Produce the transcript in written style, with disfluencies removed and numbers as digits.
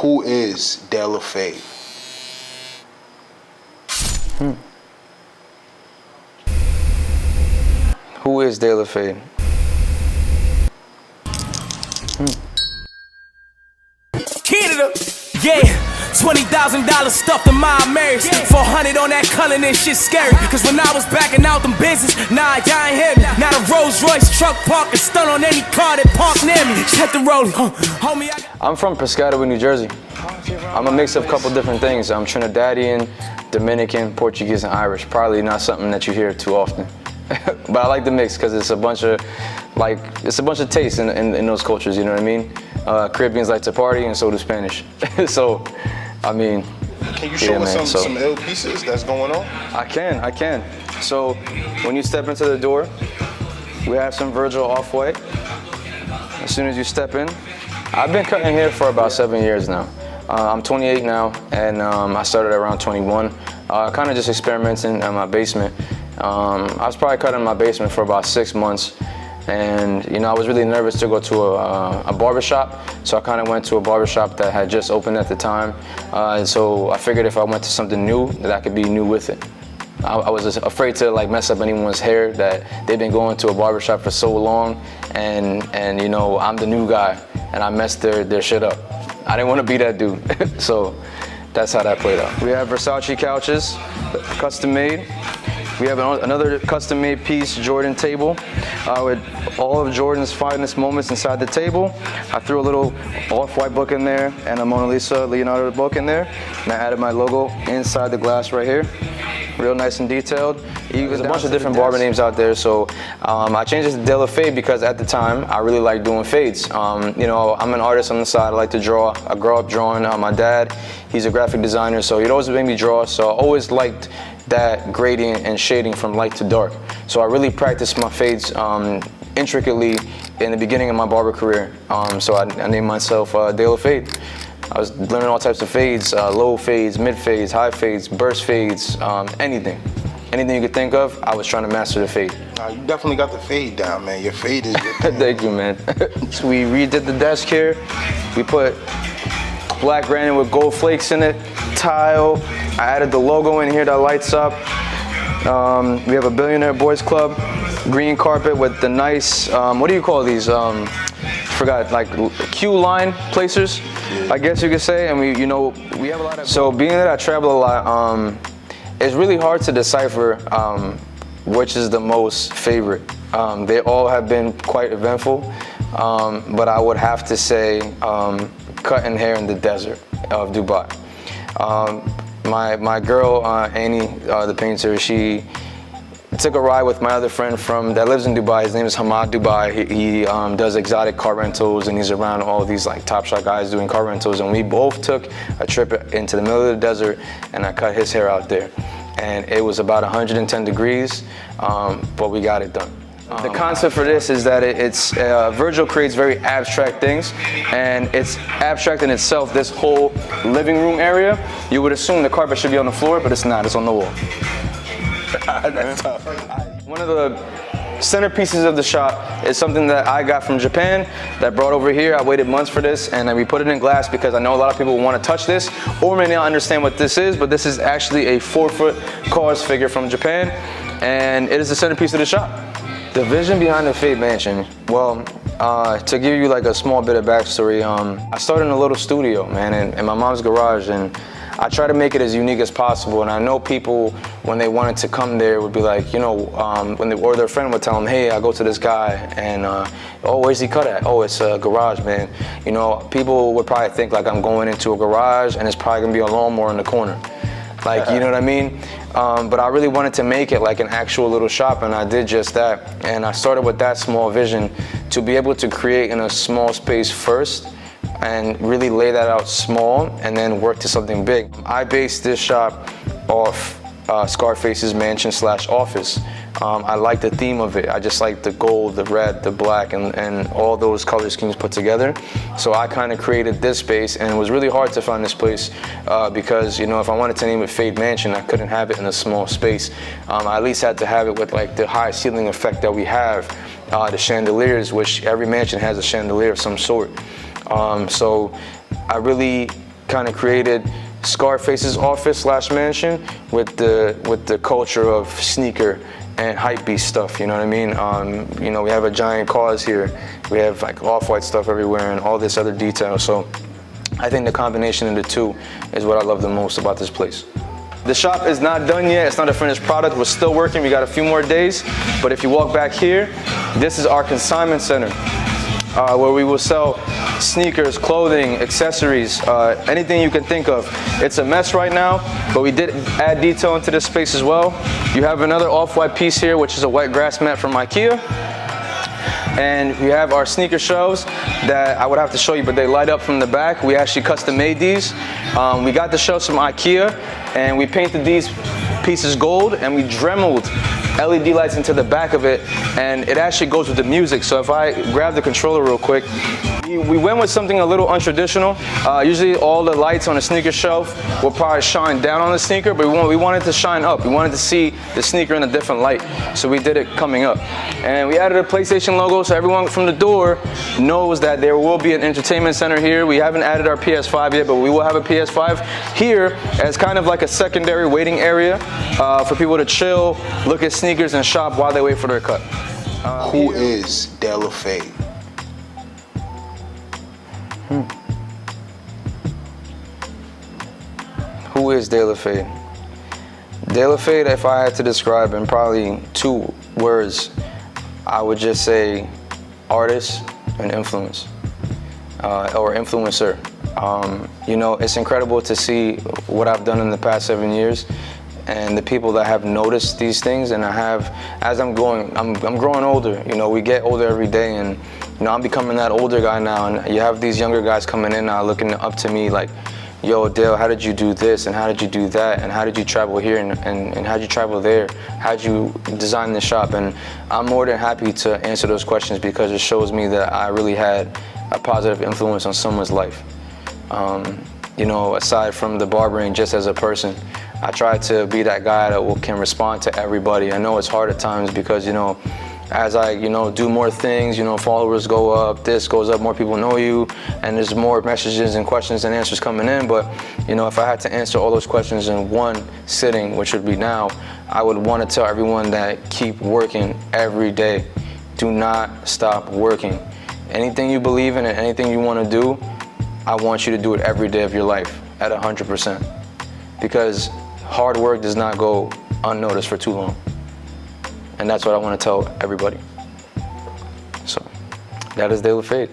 Who is De La Fade? Who is De La Fade? Canada, yeah. $20,000 stuffed in my Marys. 400 on that color, and shit scary. Cause when I was backing out them business, nah, y'all ain't hear me. Now the Rolls Royce truck park and stun on any car that parked near me. Check the rollie, homie. I'm from Piscataway, New Jersey. I'm a mix of a couple different things. I'm Trinidadian, Dominican, Portuguese, and Irish. Probably not something that you hear too often. But I like the mix because it's a bunch of tastes in those cultures, you know what I mean? Caribbeans like to party, and so do Spanish. So, I mean, can you show us some ill pieces that's going on? I can. So, when you step into the door, we have some Virgil Off-White. As soon as you step in, I've been cutting hair for about 7 years now. I'm 28 now, and I started around 21. Kind of just experimenting in my basement. I was probably cutting in my basement for about 6 months. And you know, I was really nervous to go to a barber shop, so I kind of went to a barber shop that had just opened at the time. And so I figured if I went to something new, that I could be new with it. I was just afraid to like mess up anyone's hair, that they've been going to a barber shop for so long, and you know, I'm the new guy, and I messed their shit up. I didn't want to be that dude, so that's how that played out. We have Versace couches, custom made. We have another custom-made piece, Jordan table, with all of Jordan's finest moments inside the table. I threw a little Off-White book in there and a Mona Lisa Leonardo book in there, and I added my logo inside the glass right here. Real nice and detailed. There's a bunch of different barber names out there, so I changed it to De La Fade because at the time I really liked doing fades. You know, I'm an artist on the side. I like to draw. I grew up drawing. My dad, he's a graphic designer, so he'd always make me draw. So I always liked that gradient and shading from light to dark. So I really practiced my fades intricately in the beginning of my barber career. So I named myself De La Fade. I was learning all types of fades, low fades, mid fades, high fades, burst fades, anything. Anything you could think of, I was trying to master the fade. You definitely got the fade down, man. Your fade is your thing. Thank you, man. So we redid the desk here. We put black granite with gold flakes in it, tile. I added the logo in here that lights up. We have a Billionaire Boys Club, green carpet with the nice, what do you call these? Forgot, like queue line placers, I guess you could say. And we have a lot of. So being that I travel a lot, it's really hard to decipher which is the most favorite. They all have been quite eventful, but I would have to say cutting hair in the desert of Dubai. My girl, Annie, the painter, she took a ride with my other friend that lives in Dubai. His name is Hamad Dubai. He does exotic car rentals, and he's around all these like top shot guys doing car rentals. And we both took a trip into the middle of the desert, and I cut his hair out there. And it was about 110 degrees, but we got it done. The concept for this is that Virgil creates very abstract things, and it's abstract in itself. This whole living room area, you would assume the carpet should be on the floor, but it's not, it's on the wall. That's tough. One of the centerpieces of the shop is something that I got from Japan that brought over here. I waited months for this, and we put it in glass because I know a lot of people want to touch this or may not understand what this is, but this is actually a 4-foot cause figure from Japan, and it is the centerpiece of the shop. The vision behind the Fade Mansion, well, to give you like a small bit of backstory, I started in a little studio, man, in my mom's garage, and I try to make it as unique as possible. And I know people, when they wanted to come there, would be like, you know, or their friend would tell them, hey, I go to this guy, and oh, where's he cut at? Oh, it's a garage, man. You know, people would probably think like I'm going into a garage and it's probably gonna be a lawnmower in the corner. Like, you know what I mean? But I really wanted to make it like an actual little shop, and I did just that. And I started with that small vision to be able to create in a small space first and really lay that out small and then work to something big. I based this shop off Scarface's mansion / office. I like the theme of it. I just like the gold, the red, the black, and all those color schemes put together. So I kind of created this space, and it was really hard to find this place because, you know, if I wanted to name it Fade Mansion, I couldn't have it in a small space. I at least had to have it with like the high ceiling effect that we have, the chandeliers, which every mansion has a chandelier of some sort. So I really kind of created Scarface's office / mansion with the culture of sneaker and hypebeast stuff, you know what I mean? You know, we have a giant cause here. We have like off-white stuff everywhere and all this other detail. So I think the combination of the two is what I love the most about this place. The shop is not done yet. It's not a finished product. We're still working. We got a few more days. But if you walk back here, this is our consignment center, where we will sell sneakers, clothing, accessories, anything you can think of. It's a mess right now, but we did add detail into this space as well. You have another off-white piece here, which is a white grass mat from IKEA. And we have our sneaker shelves that I would have to show you, but they light up from the back. We actually custom made these. We got the shelves from IKEA, and we painted these pieces gold, and we dremeled LED lights into the back of it, and it actually goes with the music. So if I grab the controller real quick, we went with something a little untraditional. Usually all the lights on a sneaker shelf will probably shine down on the sneaker, but we wanted to shine up. We wanted to see the sneaker in a different light. So we did it coming up. And we added a PlayStation logo so everyone from the door knows that there will be an entertainment center here. We haven't added our PS5 yet, but we will have a PS5 here as kind of like a secondary waiting area for people to chill, look at sneakers and shop while they wait for their cut. Who is De Fade? Who is De Fade? De Fade, if I had to describe in probably 2 words, I would just say artist and influence, or influencer. You know, it's incredible to see what I've done in the past 7 years and the people that have noticed these things. And I have, as I'm growing older. You know, we get older every day, and you know, I'm becoming that older guy now, and you have these younger guys coming in now looking up to me like, yo, Dale, how did you do this, and how did you do that, and how did you travel here, and how did you travel there, how did you design this shop? And I'm more than happy to answer those questions because it shows me that I really had a positive influence on someone's life. You know, aside from the barbering, just as a person, I try to be that guy that can respond to everybody. I know it's hard at times because, you know, as I, you know, do more things, you know, followers go up, this goes up, more people know you, and there's more messages and questions and answers coming in. But, you know, if I had to answer all those questions in one sitting, which would be now, I would want to tell everyone that keep working every day. Do not stop working. Anything you believe in and anything you want to do, I want you to do it every day of your life at 100%. Because hard work does not go unnoticed for too long. And that's what I want to tell everybody. So that is De Fade.